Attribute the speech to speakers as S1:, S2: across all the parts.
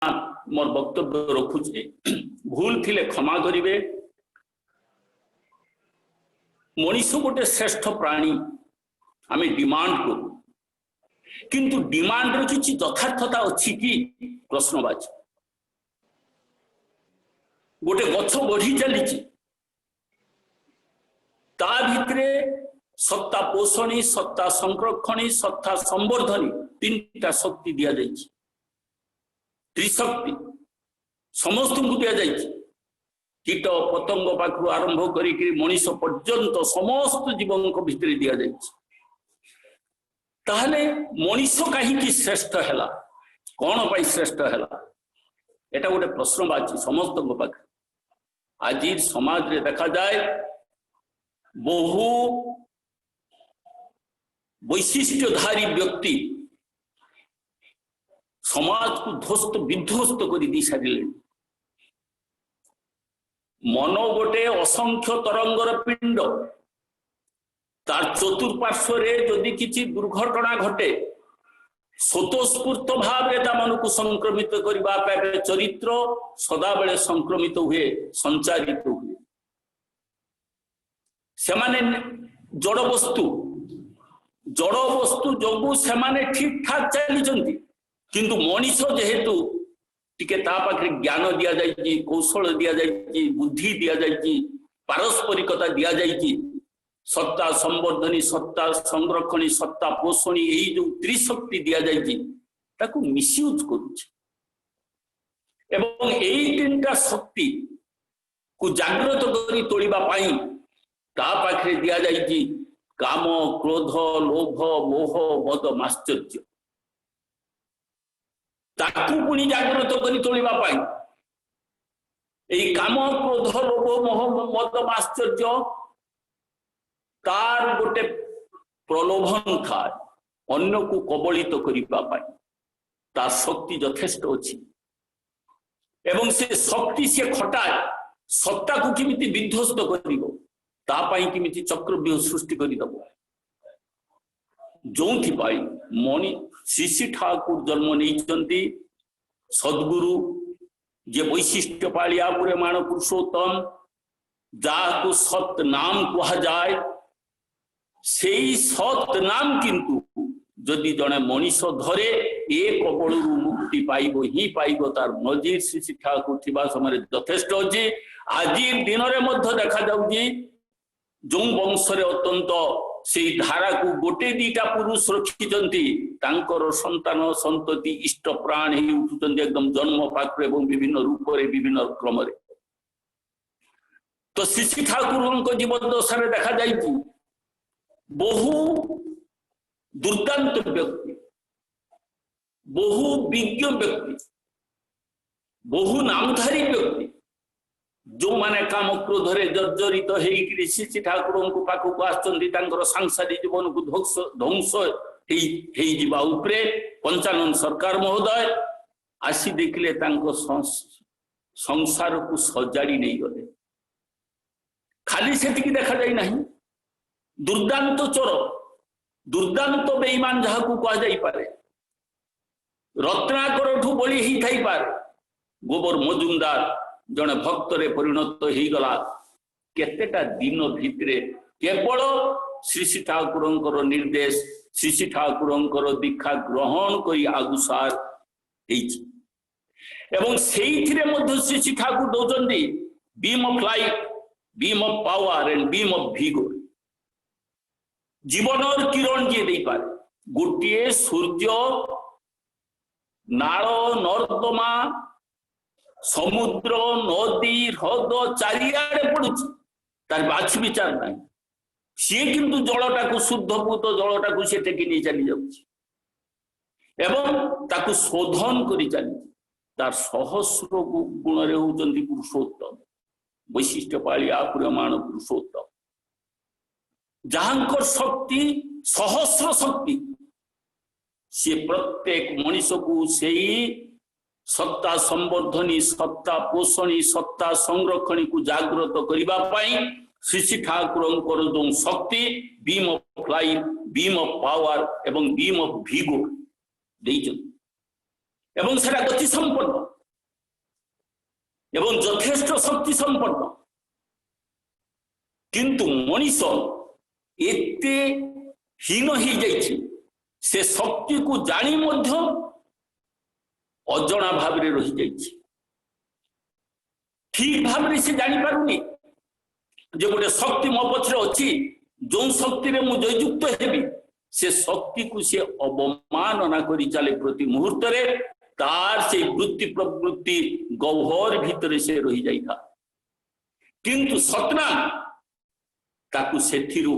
S1: मोर वक्तव्य रखुचे भूल थिले क्षमा करिवे। मनीष गोटे श्रेष्ठ प्राणी आमे डिमांड करू किंतु डिमांड रो किछि यथार्थता अछि कि प्रश्नवाची। गोटे गछ बढ़ी चली ता भितरे सत्ता पोषणी सत्ता संरक्षणी सत्ता संवर्धनी तीनटा शक्ति दिया जाइछि। त्रिशक्ति समस्त को दिया जाइछि। कीट पतंग पाखु आरंभ करी मनीष पर्यंत समस्त जीवन को भितर दिया जाइछि। ताहले मनीष कहीं श्रेष्ठ हैला कौन पाई श्रेष्ठ हैला एटा गोटे प्रश्नवाची समस्त पाखे। आज समाज रे देखा जाए बहु वैशिष्ट्यधारी व्यक्ति समाज को ध्वस्त विध्वस्त कर दी सारे। मन गोटे असंख्य तरंगर पिंड तार चतुर्पार्श्व जदि किसी दुर्घटना घटे स्वतःस्फूर्त भाव मन को संक्रमित करने चरित्र सदाबले संक्रमित हुए संचारित हुए। सेमाने जड़ वस्तु जो सेमाने ठीक ठाक चली किंतु मनीष जेहेतु टिके ता पाखे ज्ञान दि जाइए कौशल दि जाइए बुद्धि दि जाइए पारस्परिकता दि जाइए सत्ता संवर्धनी सत्ता संरक्षणी सत्ता पोषणी यही जो त्रिशक्ति दि जाइए ताकू मिसयूज करुचे एवं यही तीनटा शक्ति को जागृत करी तोड़िबा पाई ता पाखे दि जाइए काम क्रोध लोभ मोह मद माश्चर्य ताकू पुणी जागृत करी तोड़िबा पाई एई काम क्रोध लोभ मोह मद माश्चर्य तार गोटे प्रलोभन था अन्य को कबलित करिबा पाई तार शक्ति यथेष्ट अछि एवं से शक्ति से खटाए सत्ता को किमिति विध्वस्त करिवो ता पाई किमिति चक्रव्यूह सृष्टि करिदबो। जोंथि पाई मणि श्री ठाकुर जन्म नहीं सद्गुरु जे वैशिष्ट्य पालिया पुरे मान पुरुषोत्तम जाको सत नाम कहा जाए से सत नाम किंतु जदि जड़े मनीष धरे ए कबल मुक्ति पाइब ही पाइब तार नजीर श्री ठाकुर थिबा समय यथेष्ट अच्छे। आज दिन में देखा जाउछि जो वंश अत्यंत से धारा को गोटे दीटा पुरुष रखिचंती तांकर संतान संतति इष्ट प्राण ही उठुचंती एकदम जन्म पात्र एवं विभिन्न रूप रे विभिन्न क्रम रे। तो श्री ठाकुर जीवन दशा देखा जाइछि बहु दुर्दांत व्यक्ति बहु विज्ञ व्यक्ति बहु नामधारी व्यक्ति जो माने काम क्रोध रे जर्जरित होइकरी श्री ठाकुर को पाखक आसचंती सांसारिक जीवन को ध्वंस हेई जिबा उपरे पंचानन सरकार महोदय आसी देखले संसार को सजाड़ी नहीं गले। खाली सेतिकी देखा जाई नहीं दुर्दांत चोर दुर्दांत बेईमान जहाँ को कह जाई पारे रत्नाकर ठू बड़ी ही थाई पारे गोबर मजुमदार जने भक्त रे परिणत ही गला केतेटा दिन भितरे केवल श्री ठाकुर निर्देश श्री ठाकुर दीक्षा ग्रहण करी आगुसार एवं सेइथिरे मध्य श्री ठाकुर दौचंदी beam of life beam of power and beam of vigour जीवन और किरण जी दे पारे गोटे सूर्य नाल नर्दमा समुद्र नदी ह्रद चारिआडे पड़ुछि तार बाछ विचार नहीं सी किंतु जलटा को शुद्धभूत जलटा को से टेकी नहीं चली जाउछि एवं ताकू शोधन करी चली तार सहस्र गुण रे होचंती पुरुषोत्तम वैशिष्ट्य पालिया पुरमान पुरुषोत्तम जहांकर शक्ति सहस्र शक्ति से प्रत्येक मनीष को से सत्ता संवर्धनी सत्ता पोषणी सत्ता संरक्षणी को जागृत करने श्री ठाकुर जो शक्ति beam of life beam of power एवं बीम ऑफ विगोर एवं सेटा गति संपन्न एवं यथेष्ट शक्ति संपन्न किंतु मनीष एते हीन ही जाइछि से शक्ति को जानी मध्य अजणा भाव रे रही जाइछि ठीक भाव रे से जानी पारुनी जे गोटे शक्ति मो पछरे अछि जो शक्ति रे मु जययुक्त हेबी से शक्ति को से अवमानना करी चले प्रति मुहूर्त रे तार से वृत्ति प्रवृत्ति गौहर भीतर से रही जाई था किंतु सतनाम ताकू सेथिरु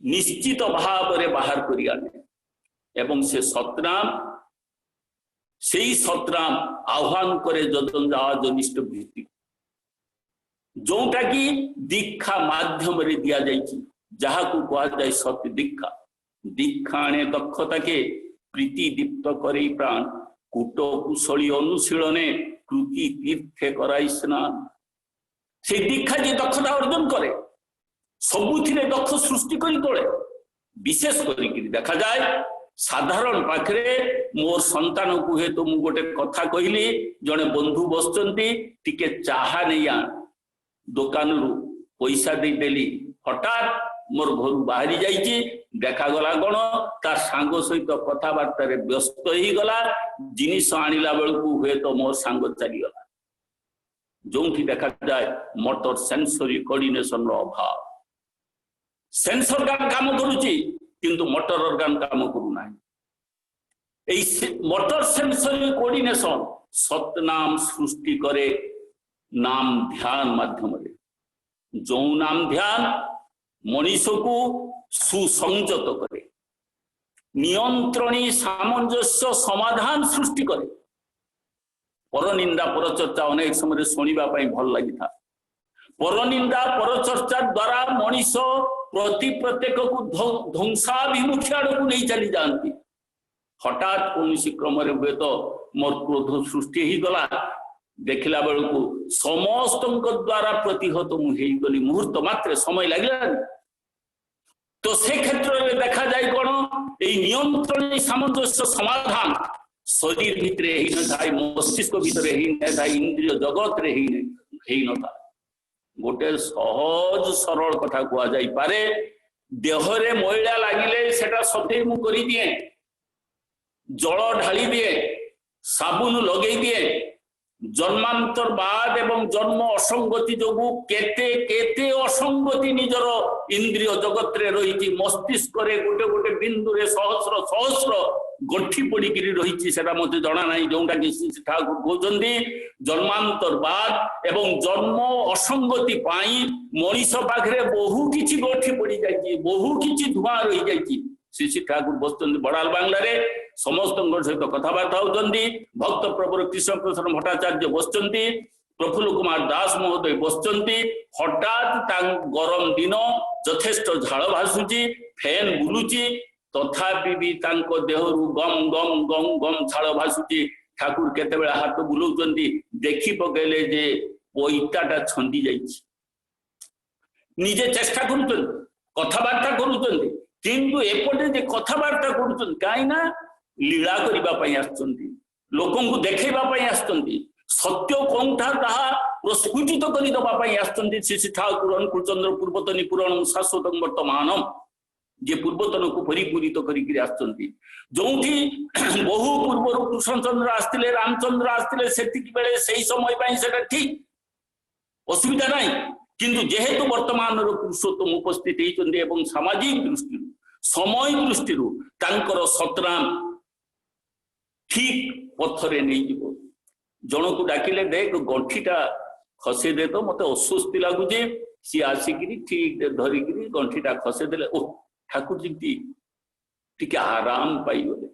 S1: निश्चित भाव रे बाहर करी आने एवं से सतनाम आह्वान करे जनिष्ठ वृत्ति जोटा कि दीक्षा माध्यम रे दिया जाइछि जहा को कहा जाय सत्य दीक्षा दीक्षाणे दक्षता के प्रीति दीप्त करे प्राण कूट कुशली अनुशीलने कृति तीर्थे कराई स्नान से दीक्षा जी दक्षता अर्जन करे सबुथिरे दक्ष सृष्टि करी तोले विशेष करी देखा जाए साधारण पाखरे मोर संतान को हे तो मु गोटे कथा कहली जने बंधु बसचंती टिके चाहा नहीं आ दुकान रु पैसा दे देली हठात मोर घर बाहरी जाइए देखा गला गण तार सांग सहित कथबार्ता रे व्यस्त ही गला जिनिस आनिला बेलकू हुए तो मोर सांग चली गला जो देखा जाए मोटर सेंसरी कोऑर्डिनेशन रो अभाव सेंसर गान काम करुची किंतु मोटर ऑर्गन काम करू नाही मोटर सेंसरी कोऑर्डिनेशन सतनाम सृष्टि करे नाम ध्यान माध्यम रे जो नाम ध्यान मनीष को सुसंजत करे नियंत्रणी सामंजस्य समाधान सृष्टि करे परनिंदा परचर्चा अनेक समय शुणा भल लगी था परनिंदा परचर्चा द्वारा मनीष प्रति प्रत्येक को ध्वंसाभिमुखी आड़ को नहीं चली जाती हठात कौन क्रम हुए तो मोर क्रोध सृष्टि ही गला देखला बेलू समस्त द्वारा प्रतिहत मुझे मुहूर्त मात्र समय लगे तो से क्षेत्र में देखा जाए कौन ये नियंत्रण सामंजस्य समाधान शरीर भितर ही न था मस्तिष्क भितर ही न था इंद्रिय जगत रे ही न था गोटे सहज सरल कथा कह जाई पारे देहरे मैला लागिले सेटा सफेई मु करी दिए जल ढाली दिए साबुन लगे दिए जन्मांतर बाद एवं जन्म असंगति जोगु केते केते असंगति निजर इंद्रिय जगत रे रही मस्तिष्क रे गोटे गोटे बिंदु रे सहस्र सहस्र गठी पड़ी रही सेटा मते जना नहीं जोटा कि ठाकुर कहते जन्मांतर बाद एवं जन्म असंगति पाई मनीष पाखरे बहु किछि गठी पड़ी जाइए बहु किछि धुआं रही जाइए श्री ठाकुर बसुंच बड़ाल बांग्ला रे समस्त सहित कथबार्ता होती भक्त प्रभुर कृष्ण प्रसाद भट्टाचार्य बसुंच प्रफुल्ल कुमार दास महोदय बसुंच हठात गरम दिन यथेष्ट झाड़ भासुची फैन बुलुची तथापि भी तांको देहरु गम गम गम गम झाड़ भासुची ठाकुर केते बेला हाथ बुलाउचंती देखि पकेले जे पैताटा छंदी जाइछि निजे चेष्टा करूचंती कथबार्ता करूचंती किंतु एपटे जे कथबार्ता करूचंती काई ना लीला करिबा पई आछंती लोकन को देखैबा पई आछंती सत्य कोंठा ताहा प्रस्फुटित करि दबा पई आछंती श्री ठाकुर अनुकूल चंद्र पूर्वतनी पुराण शाश्वत वर्तमानम जे पूर्वतन को परिपूरित करिक आछंती जोठी बहु पूर्व कृष्णचंद्र आस्तिले रामचंद्र आस्तिले सेतिक बेले सेही समय पई सेटा ठीक असुविधा नाही किंतु जेहेतु वर्तमान पुरुषोत्तम उपस्थित होइचंदी एवं सामाजिक दृष्टि समय दृष्टि तांकर सतनाम ठीक पथरे नहीं जीवो जन को डाकिले देख गंठीटा खसे दे तो मते अस्वस्थ लागुजे सी आसिकी ठीक धरिक गंठीटा खसे देले ओ ठाकुर जी टिके आराम पाइगले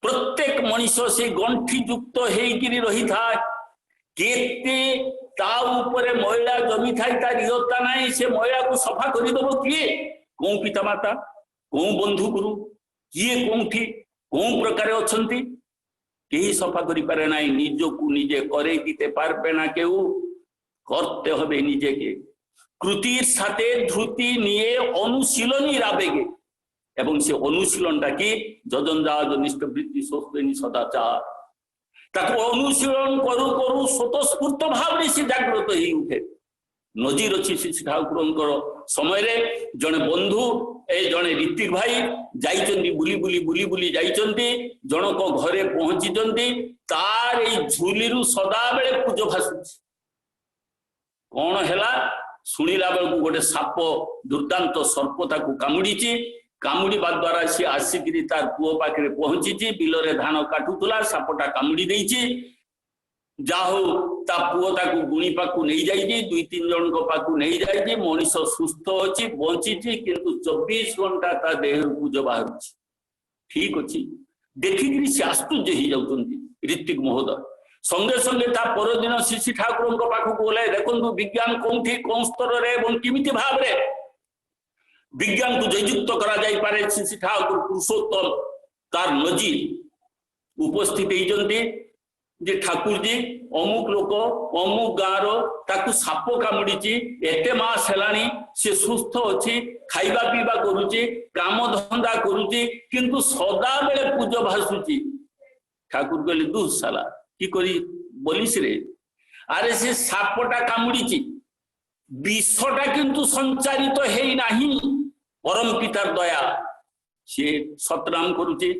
S1: प्रत्येक मनीष से गंठी युक्त होइकिरी रही था केते ता ऊपर महिला जमी थाई तार इयत्ता नहीं से महिला को सफा कर दब किए कौ पिता माता कौ बंधु गुरु किए कौटी कौ प्रकार अच्छा कहीं सफा करि पारे ना निज को निजे करे दीते पारबे ना केउ करते हबे निजे के कृतिर साथे ध्रुति निये अनुशीलनी राबेगे एवं से अनुशीलनटा कि जजनजाज निष्ठ वृत्ति सोचनी सदाचार ताको अनुशीलन करू करू स्वतःस्फूर्त भाव से जागृत ही उठे नजीर अच्छी श्री ठाकुर समय जड़े बंधु ए जड़े ऋतिक भाई जाइचंदी बुली बुली बुली बुली जाइचंदी जनक घरे पहुंची तार ए झुली सदा बेले पूज भासुची कौन है शुणिला बेलू गोटे साप दुर्दांत सर्प ताकू कामुड़ी कामुड़ा द्वारा सी आसिकी तार पुओ पाखे पहुंची बिलरे धान काटुला सापटा कामुड़ी देइची जाहु ता पुओ ताकू गुणी पाकू नहीं जाइए दुई तीन जन को पाकू नहीं जाइए मनीष सुस्थ अच्छी बंची किंतु 24 घंटा ता देह पूज बाहर ठीक अच्छी देखिक से आश्चर्य हो जाती ऋतिक महोदय संगे संगे ता परदिन श्री ठाकुर पाखक गले देखु विज्ञान कौटी कौन स्तर में किमिति भाव रे विज्ञान को जययुक्त करा जाई पारे श्री ठाकुर पुरुषोत्तम तार नजीर उपस्थित होती जे ठाकुर जी अमुक लोक अमुक गाँव साप कामुड़ी एते मास है सी सुस्थ अच्छी खाइबा पीवा करुच्ची काम धंदा करुच्ची किंतु सदा बेले पूज भासुची ठाकुर कहले दुःसाला कि करी बोलिस रे अरे से सापटा कामुड़ी विषटा किंतु संचारित तो है नहीं परम पितार दया सी सतनाम करुच्ची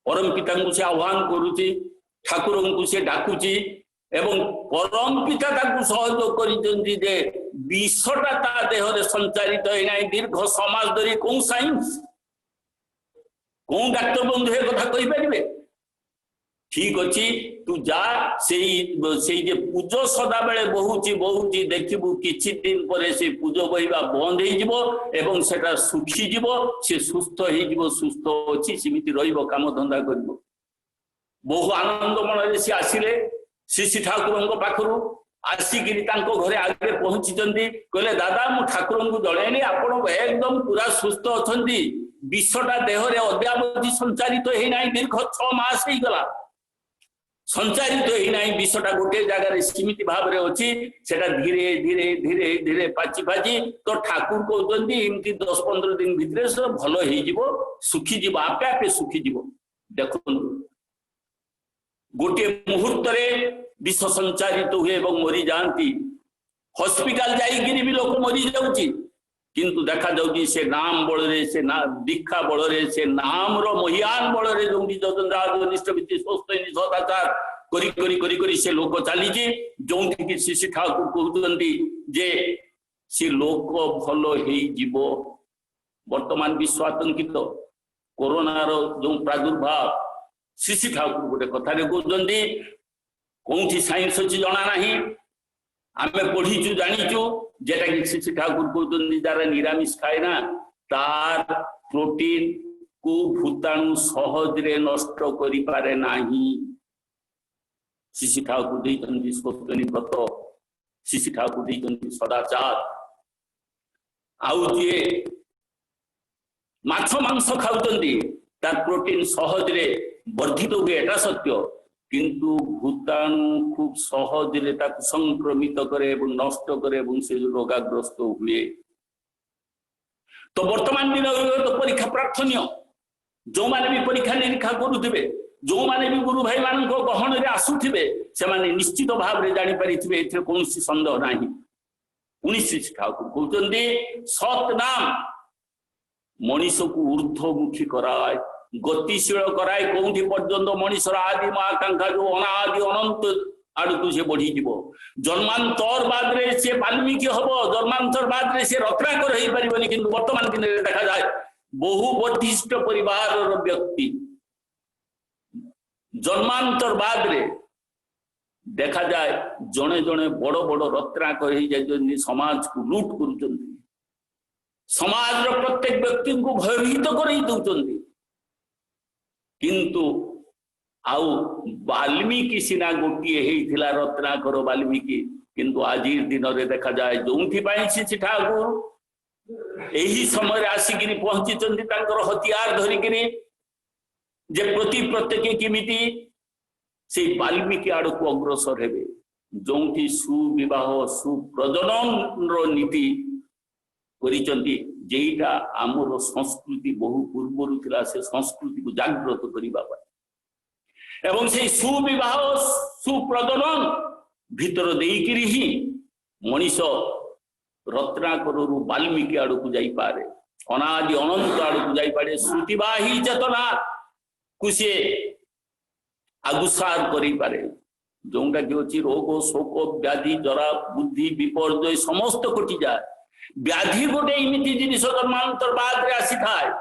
S1: परम पिता को से आह्वान करुच्ची ठाकुर को से डाकुची एवं परम पिता सहयोग कर विषटा ता देह संचारित है ना दीर्घ समाज धरी कौन साइंस कौन डाक्टर बंधु ए कथा कहि परिबे ठीक अच्छी तू जा से पूज सदा बेले बहुची देखिबू किछि दिन पर से पूज बहिबा बंद हो एवं सेटा सुखी जीव से सुस्थ हो सुस्थ अच्छी सेमिति रहिबो काम धंदा करिबो बहु आनंद मन सी आसिले श्री ठाकुर पाखु आसिकी घरे आगे पहुंची कहले दादा मु ठाकुर को जड़ेनी आप एकदम पूरा सुस्थ अच्छा विषटा देह अद्यावधि संचारित है ना दीर्घ 6 मास हो गला संचारित है ना विषटा गोटे जगह सीमित भाव में अच्छी सेटा धीरे धीरे धीरे धीरे पाची पाची तो ठाकुर कहते एमती 10-15 दिन भितर सब भल हो सुखी जीव आपे आपे सुखी जीव देखु गोटे मुहूर्त विष संचारित हुए एवं मरी जाती हॉस्पिटल जाइए भी लोक मरी जाऊँगी किंतु देखा जाऊँगी से नाम बल से दीक्षा बल से नाम महियान बल जो निष्ठ सदाचार करी से लोक चली जो श्री ठाकुर कहते जे से लोक भल हो वर्तमान विश्व आतंकित कोरोनार जो प्रादुर्भाव श्री ठाकुर गोटे कथा कहते कौटी साइंस अच्छी जना ना आम पढ़ीचु जानीचु जेटा कि श्री ठाकुर कहते जरा निरामिष खाए ना तार प्रोटीन को भूताणु सहजरे नष्ट करि पारे नाही श्री ठाकुर देइचंदी स्वतनी व्रत श्री ठाकुर देइचंदी सदाचार आउ जे माछ मांस खाउचंदी तार प्रोटीन सहजरे वर्धित हुए एटा सत्य किंतु भूताणु खूब सहजरे संक्रमित करे नष्ट करे से रोगाग्रस्त हुए तो वर्तमान दिन तो परीक्षा प्रार्थनीय जो माने भी परीक्षा निरीक्षा करुवे जो माने भी गुरु भाई मान गहन में आसुवे से माने निश्चित भाव में जानीपारे कौन सन्देह ना 19 ठाकुर कहते सतनाम मनीष को ऊर्ध्वमुखी कराए गतिशील कराए कौटी पर्यंत मनीषर आदिम आकांक्षा जो अनादि अनंत आड़क से बढ़ी जन्मांतर बाद से वाल्मीकि हम जन्मांतर बाद से रत्नाकर हो पारे कि वर्तमान दिन में देखा जाए बहु बर्धिष्ट परिवार व्यक्ति जन्मांतर बाद देखा जाए जड़े जड़े बड़ बड़ रत्नाकर हो जाए समाज को लुट कर समाज प्रत्येक व्यक्ति को भयभीत कर किंतु आउ वाल्मीकि सीना गोटे होता रत्नाकर वाल्मीकि किंतु आज दिन में देखा जाए जो श्री ठाकुर यही समय आसिक पहुंची हथियार धरिकी जे प्रति प्रत्येक केमिति से वाल्मीकि आड़ को अग्रसर हे जो सुविवाह सुप्रजनन नीति जेटा आमर संस्कृति बहु पूर्वर से संस्कृति को जागृत करने एवं से सुविवाह सुप्रजनन भीतर देकरी ही मनीष रत्नाकर वाल्मीकि आड़ को जाइपे अनादि अनंत आड़ को जाइपे श्रुतिवाही चेतना को सी आगुसार करे जोटा कि अच्छी रोग शोक व्याधि जरा बुद्धि विपर्यय समस्त कटि जाए व्याधि गोटे एमती जिन जन्मांतर बाद आसी थाए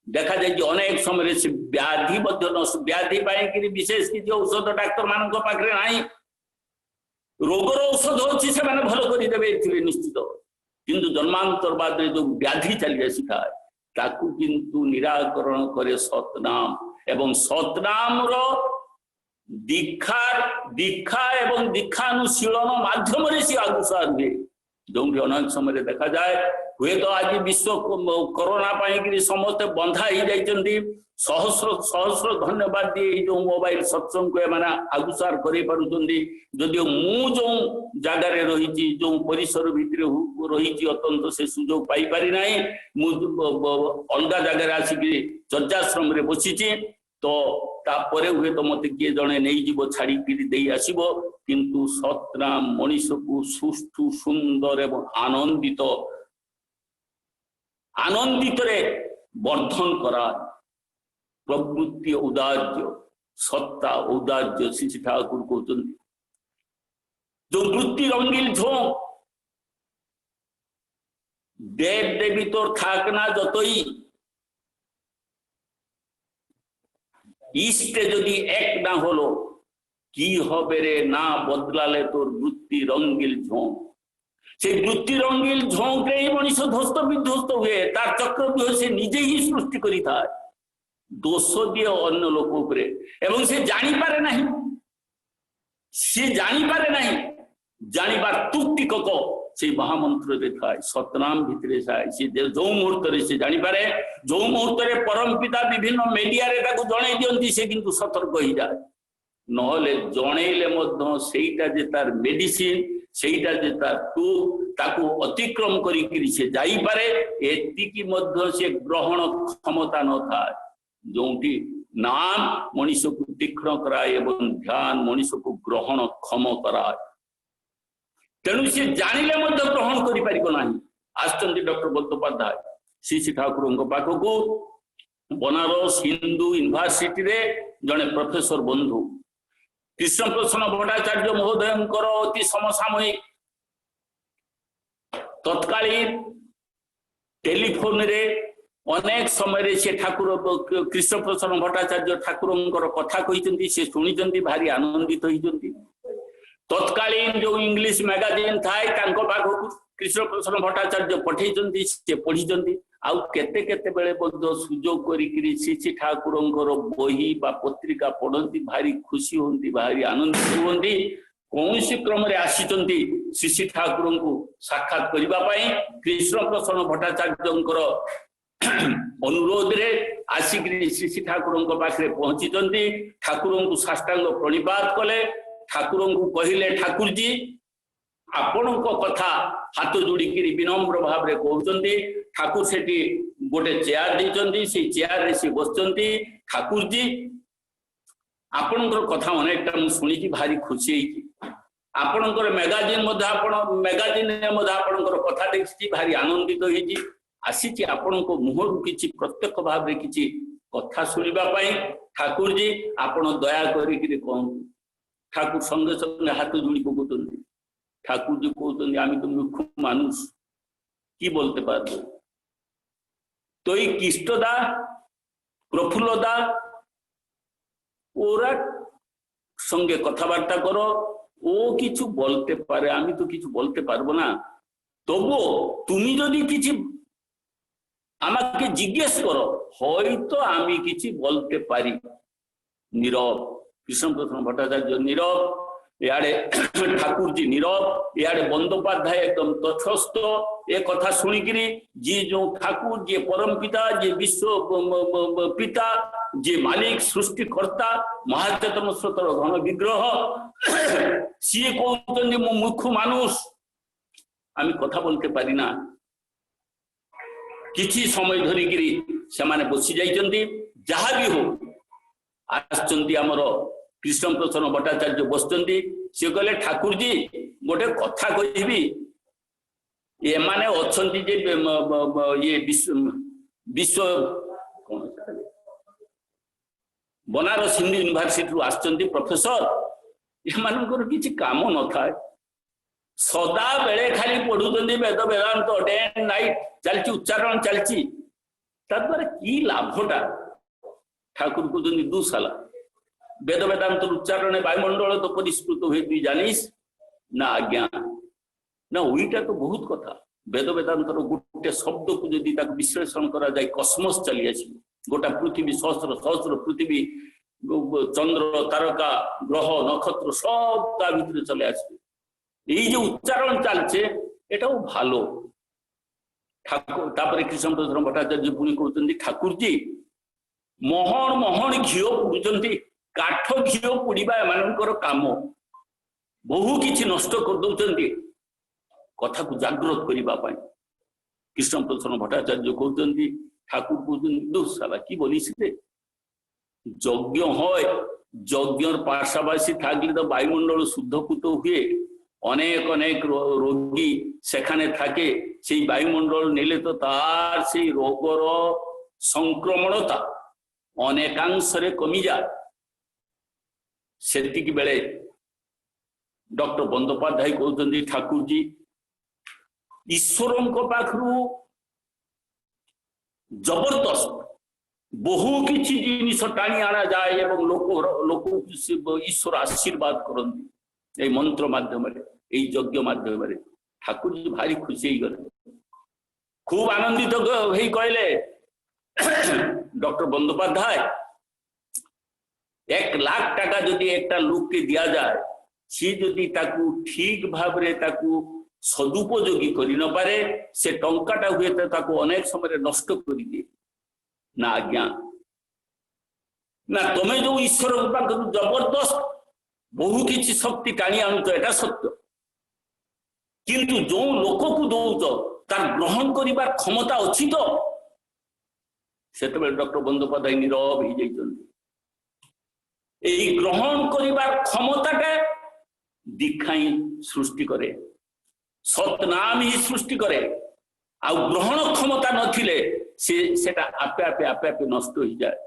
S1: देखा जाए कि अनेक समय से व्याधि व्याधि विशेष किसी औषध डाक्तर मान पाखे ना रोगर औषध अच्छी से भल करदे निश्चित किंतु जन्मांतर बाद जो व्याधि चली आसी थाए ताकू किंतु निराकरण करे सतनाम एवं सतनाम दीक्षा एवं दीक्षानुशीलन माध्यम सी आगुसार हुए जो अनेक समय देखा जाए हुए तो आज विश्व कोरोना समस्त बंधा ही जाइछन्ति सहस्र सहस्र धन्यवाद दिए जो मोबाइल सत्संग को मैंने आगुसार करे पारुछन्ति जदियो मु जो जगार रही जो परिसर भितर रही अत्यंत से सुजोग पाई पारि नाही मु अलग जगार आसिक चर्चाश्रम रे बसिछि तो तापरे हुए तो मत किए जड़े नहीं जीव छाड़ी दे आसब किंतु सतनाम मनीष को सुष्ठु सुंदर एवं आनंदित आनंदित रे वर्धन करा प्रवृत्ति औदार्य सत्ता औदार्य श्री ठाकुर कहते जो वृत्ति रंगील झोंक देव देवी तोर थाकना जतई इष्टे यदि एक ना हलो की हबे रे ना बदलाले तोर वृत्ति रंगील झोंक से वृत्ति रंगील झोंक रे मनीष ध्वस्त विध्वस्त हुए तार चक्रव्यूह से निजे ही सृष्टि करी था दोष दिए अन्य लोक उपरे एवं से जानी पारे नहीं से जानी पारे नहीं जानिबार तुक्ति कक से महामंत्र रे था सतनाम भितरे से जो मुहूर्त रे से जानी पारे जो मुहूर्त रे परम पिता विभिन्न मीडिया रे ताको जणाई दियंती से किंतु सतर्क हो जाए नहले जणैले मध्य सेटा जे तार मेडिसिन सेटा जे तार टू ताको अतिक्रम करी से जाई पारे एतिकी मध्य से ग्रहण क्षमता न था जोटी नाम मनीष को तीक्ष्ण कराए एवं ध्यान मनीष को ग्रहण क्षम कराए तेणु सी जानिले मध्य ग्रहण करि परिबो नाही आश्चर्य डॉक्टर बंदोपाध्याय श्री ठाकुर पाखक बनारस हिंदू यूनिवर्सिटी रे जड़े प्रोफेसर बंधु कृष्ण प्रसन्न भट्टाचार्य महोदय अति समसामयिक तत्कालीन टेलीफोन रे अनेक समय से ठाकुर कृष्ण प्रसन्न भट्टाचार्य ठाकुर कथा कही से शुणी भारी आनंदित होती तत्कालीन जो इंग्लिश मैगजीन थाए कृष्ण प्रसन्न भट्टाचार्य पठे से पढ़ी आउ केते केते बेले सुजोग करी श्री ठाकुर बही बा पत्रिका पढ़ती भारी खुशी होती भारी आनंदित होती कौन सी क्रम आसी श्री ठाकुर को साक्षात करने कृष्ण प्रसन्न भट्टाचार्य अनुरोध रे आसिक श्री ठाकुर पाखे पहुंची ठाकुर को साष्टांग प्रणिपात कले ठाकुर को कहले ठाकुर जी आपण कथा हाथ जोड़ी विनम्र भाव में कहते ठाकुर से गोटे चेयर देते से चेयर रे से बस ठाकुर जी आपण कथा अनेकटा मुझे शुणी भारी खुशी आपणकर मैगजीन मैगजीन कथा देखी भारी आनंदित होती आसी आपण मुहर किसी प्रत्यक्ष भाव में किसी कथा शुणा ठाकुर जी आपण दया करी कहतु ठाकुर संगे संगे हाथ जोड़ी पकाते ठाकुर जी कहते आम तो मूर्ख मानुष की बोलते पारबो तो ये किष्टदा प्रफुल्लदा ओरा संगे कथाबार्ता करो ओ किछु बोलते पारे आमी तो किछु बोलते पारबो ना तबो तुमी जदि किछि आमाके जिज्ञेस करो हयतो आमी किछि बोलते पारी नीरव कृष्ण प्रसन्न भट्टाचार्य नीरव इे ठाकुर जी नीरव इे बंदोपाध्याय एकदम तथस्थ ए कथा शुणिकी जी जो ठाकुर जी परम पिता जी विश्व पिता जी मालिक सृष्टिकर्ता महाचेतन स्रोतर घन विग्रह सी कहते मो मूर्ख मानुष आम कथा बोलते पारिना किछि समय धरिकी से बसी जाइछन्ति जहाँ भी हो आमर कृष्ण प्रसन्न भट्टाचार्य बसचंदी सी कहले ठाकुर जी गोटे कथा कहबी एमाने अछंती जे ये विश्व बनारस हिंदी यूनिवर्सिटी आसचंती प्रोफेसर एमानकर किछि काम न थाए सदा बेले खाली पढ़ुचंदी वेद वेदांत डे एंड नाइट चलची उच्चारण चलची तद्वारा की लाभटा ठाकुर को दुसाला वेद वेदांत उच्चारण वायुमंडल तो परिष्कृत हुए तु जानिस ना आज्ञा ना ओइटा तो बहुत कथा वेद वेदांतर गोटे शब्द को यदि ताक विश्लेषण करा जाए कस्मोस चली आसी गोटा पृथ्वी सहस्र सहस्र पृथ्वी चंद्र तारका ग्रह नक्षत्र सब ता भीतर चले आसबे এই যে উচ্চারণ চলছে এটাও ভালো ঠাকুর তারপরে কৃষ্ণ প্রসন্ন ভট্টাচার্য পুনি কହୁଛନ୍ତି ঠাকুর জি মহণ মহণ ঘিও পুড়ুଛନ୍ତି কাঠ ঘিও পুড়িবা এମାନଙ୍କର কাম বহু কিছু নষ্ট କରି ଦଉଛନ୍ତି कथा को जागृत करबा पाई कृष्ण प्रसन्न भट्टाचार्य कहते ठाकुर कहते दुसाला की बोलिस रे यज्ञ হয় यज्ञर पाशापाशी থাকলে तो वायुमंडल शुद्धपूत हुए अनेक अनेक रोगी सेखाने थाके সেই वायुमंडल नेले तो तार সেই रोगर संक्रमणता अनेकांशरे कमी जाए सेतिकी बेले डॉक्टर बंदोपाध्याय कहते ठाकुर जी ईश्वर पाखु जबरदस्त बहु किसी जिनिस टाणी आना जाए एवं लोक ईश्वर आशीर्वाद करते मंत्र माध्यम यज्ञ माध्यम ठाकुर जी भारी खुशी गले खूब आनंदित कहले डॉक्टर बंदोपाध्याय 1 लाख टाका जदि एक लोक के दिया जाए सी जदि ठीक भाव सदुपयोगी करि न पारे से टंकाटा हुए तो अनेक समय नष्ट कर दिए ना आज्ञा ना तुम्हें जो ईश्वर जबरदस्त बहु किसी शक्ति टाणी आणुच एटा सत्य किंतु जो लोक को दौच तार ग्रहण करिबार क्षमता अच्छी तो सेतबेले डॉक्टर बंदोपाध्याय नीरव हो जाइछन्ति एई ग्रहण करिबार क्षमताटा दीक्षा ही सृष्टि करे सतनाम ही सृष्टि करे आ ग्रहण क्षमता नथिले सेटा आपे आपे आपे आपे नष्ट हो जाए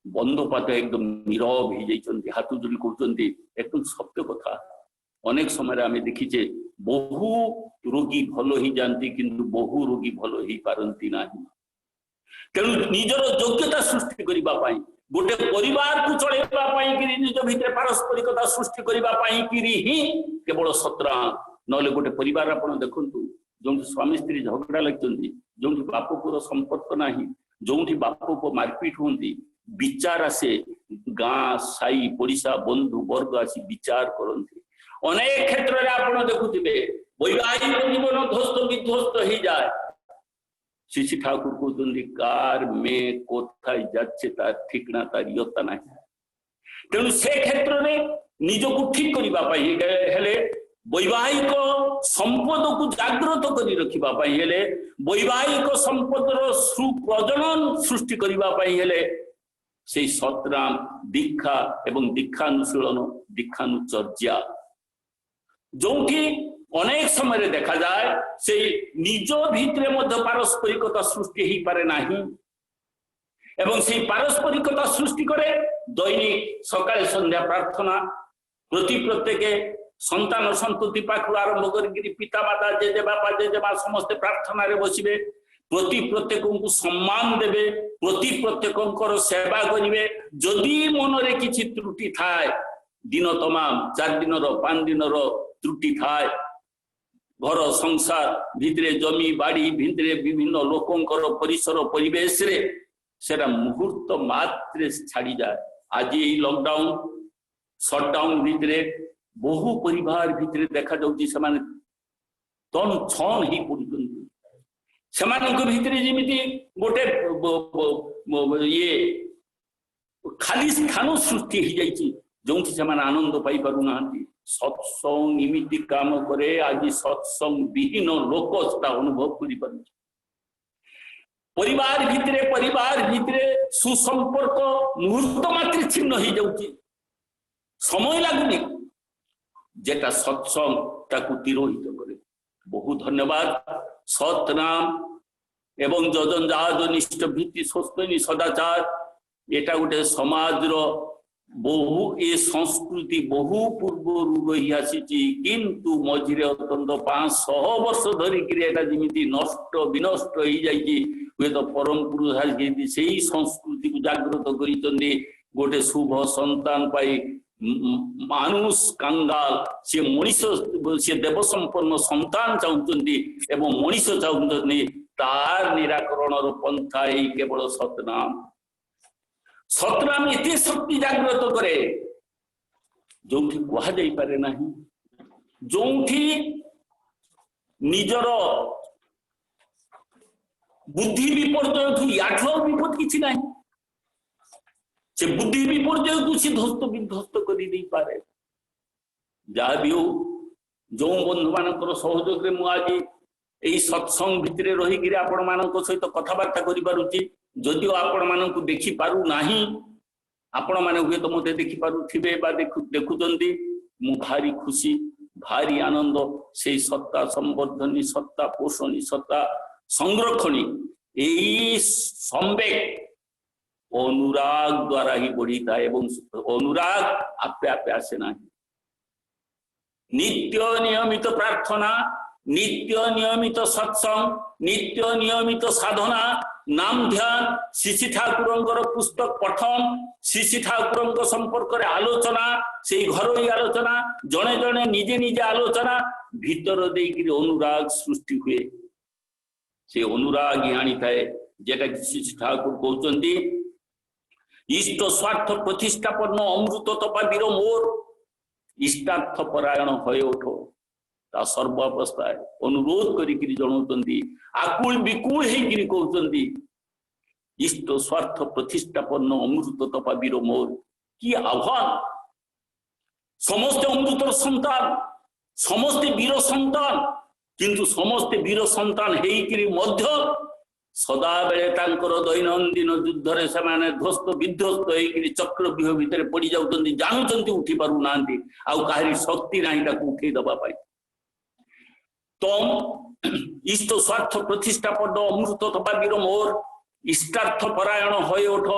S1: बंदोपाध्याय एकदम नीरव हो जाइछन्ति हाथ जोड़ी कहउछन्ति एकदम सत्य कथा अनेक समय आमे देखिचे बहु रोगी भलो ही जानती किंतु बहु रोगी भलो ही पारंती नाही तेणु निजर योग्यता सृष्टि करिबा पाई गोटे परिवार को चलेबा पाई कि निज भितर पारस्परिकता सृष्टि करिबा पाई कि ही केवल सतरा नले गोटे परिवार आपण देखंतु जो स्वामी स्त्री झगड़ा लगचंती जो बाप पुर संपर्क नाही जो बाप पु मारपीट होती विचार आसे गाँ साई पड़िशा बंधु वर्ग आसी विचार करते अनेक क्षेत्र में आप देखुवे वैवाहिक जीवन ध्वस्त विध्वस्त हो जाए श्री ठाकुर कहते कार में कोथाय जाच्छे तार ठिकना तार इयत्ता ना तेणु से क्षेत्र में निजको ठीक करने वैवाहिक संपद को जागृत कर रखा वैवाहिक संपदर सुप्रजनन सृष्टि करने से सतनाम दीक्षा एवं दीक्षानुशीलन दीक्षानुचर्या जो अनेक समय देखा जाए से निज भितर मध्य पारस्परिकता सृष्टि ही पारे नाही एवं से पारस्परिकता सृष्टि करे दैनिक सकाळे संध्या प्रार्थना प्रति प्रत्येक संतान संतति पाखु आरंभ कर पिता माता जेजे बापा जेजे बा समस्त प्रार्थना रे बसिबे प्रति प्रत्येक को सम्मान देवे प्रति प्रत्येक सेवा करिवे जदि मन रे किछि त्रुटि थाए दिन तमाम 4 दिन 5 दिन त्रुटि थाए घर संसार भितरे जमी बाड़ी भितरे विभिन्न लोकंकर परिसर परिवेश रे सेरा मुहूर्त मात्रे छाड़ी जाए आज ये लॉकडाउन शटडाउन भितरे बहु परिवार भितरे देखा जाउची समान तन छन ही पड़ुचंती समान भितरे जेमिति गोटे ये खाली स्थान सृष्टि हो जाइए जो आनंद पाई पारु नाहंती सत्संग इमिति काम करे आज सत्संग विहीन लोक अनुभव करि पारु परिवार भितरे सुसंपर्क मुहूर्त मात्र छिन्न हो जाउची समय लगुनि जेटा सत्संग ताकू तिरोहित करे। बहुत धन्यवाद। सतनाम एवं जजन जहाज निष्ठ भित्ति स्वस्ति सदाचार एटा गोटे समाज रो बहु ए संस्कृति बहु पूर्व रही आसी किंतु मझिरे अत्यंत 500 वर्ष धरिकी एटा जिमिति नष्ट विनष्ट हो जाइए हुए तो परम पुरुष से संस्कृति को जागृत करितंदी गोटे शुभ संतान पाई मानुष कंगाल से मनीष से देव संपन्न संतान चाहते एवं मनीष चाहते तार निराकरण पंथा ही केवल सतनाम। सतनाम एते शक्ति जागृत करे जो कह जाई पारे नहीं, जो निजर बुद्धि विपर्जय याठू विपद किसी नहीं, से बुद्धि विपर्जय को सी ध्वस्त विध्वस्त करी दे पारे। जहाँ भी हो जो बंधु मान सहयोग मुझे यही सत्संग भितर रही आपण मान सहित कथबार्ता करुच्ची। जदिओ आपण मान देखी पारू नाही, आपण मैंने हुए तो मत देखी पारुथिबे बा देखुचंती, मु भारी खुशी भारी आनंद से सत्ता संवर्धनी सत्ता पोषणी सत्ता संरक्षणी यही संवेग अनुराग द्वारा ही बढ़ी था एवं अनुराग आपे आपे आसे ना। नित्य नियमित प्रार्थना, नित्य नियमित सत्संग, नित्य नियमित साधना, नाम ध्यान, श्री ठाकुर पुस्तक पठन, श्री ठाकुर संपर्क रे आलोचना, से घर आलोचना जड़े जड़े निजे निजे आलोचना भीतर देकर अनुराग सृष्टि हुए। से अनुराग ही आनी थाए जेटा श्री ठाकुर कहते इष्ट स्वार्थ प्रतिष्ठापन्न अमृत तपावीर मोर इष्टार्थ परायण हय उठो ता सर्वावस्था अनुरोध करी जनाउछन्ती आकुल विकुल हेकरी कहउछन्ती इष्ट स्वार्थ प्रतिष्ठापन्न अमृत तपावीर मोर कि आह्वान। समस्त अमृतर संतान समस्त वीर संतान किंतु समस्त वीर संतान हेकरी मध्य सदा बेले तांकर दैनंदिन युद्ध रे से ध्वस्त विध्वस्त होकर चक्रव्यूह भितर पड़ जाउछन्ती, जानुछन्ती उठी पारु नांती आउ काहरी शक्ति नाही ताकू उठे दबा पाई। तम इष्ट स्वार्थ प्रतिष्ठापन्न अमृत तपावीर मोर इष्टार्थ परायण हय उठ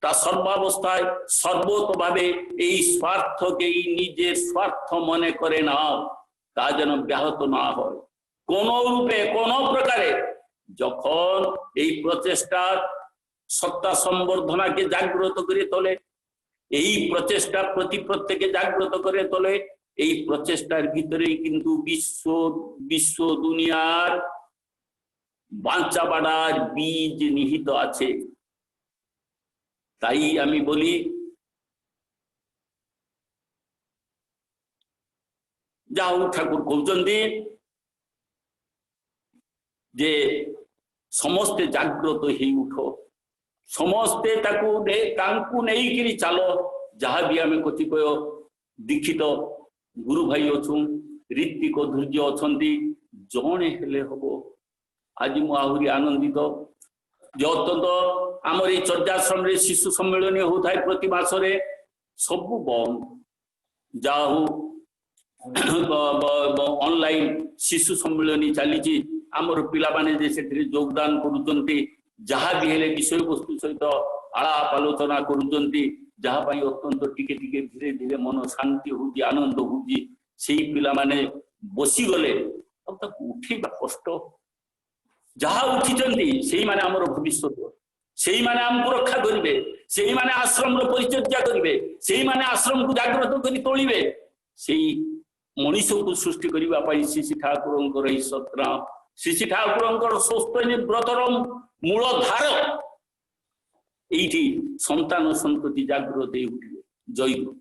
S1: ता सर्वावस्थाय सर्वोत भावे एई स्वार्थ के निजे स्वार्थ मने करे ना ता जन व्याहत ना हो कोनो रूपे कोनो प्रकारे। जखन এই प्रचेष्टा सत्ता संवर्धना के जागृत करे तले এই प्रचेष्टा प्रति प्रत्येक जागृत करे तले এই प्रचेष्टार भितरे किंतु विश्व विश्व दुनियार बांचा बाड़ार बीज निहित आछे। ताई आमी बोली जाऊ ठाकुर कहउछन्ती जे समस्ते जागृत ही उठो समस्ते ताकू नहीं चलो। जहाँ भी आम कतिपय दीक्षित गुरु भाई अच्छु ऋत्विक धैर्य अच्छा जड़े हेले हम। आज मुझे आनंदित जो अत्यंत आमर ये चर्चाश्रम शिशु सम्मेलन होता है प्रति मासरे सब बंद जाहू ऑनलाइन शिशु सम्मेलन चली आमर पिला माने से योगदान करुचंती जहाँ भी हेले विषय वस्तु सहित आलाप आलोचना करुचंती जहाँ पाई अत्यंत टिके टिके धीरे धीरे मन शांति होगी आनंद होगी से पिला माने बसी गले अब तक उठेबा कष्ट। जहाँ उठिचंती से माने आमर भविष्य से माने आमको रक्षा करिवे से माने आश्रम रो परिचर्या करिवे से माने आश्रम को जागृत करी तोलिवे से मनीष को सृष्टि करबा पाई श्री ठाकुर ही सतनाम श्री ठाकुर स्वस्ति व्रतर मूल धार ये संतान संतति जागृत उठे। जय गुरु।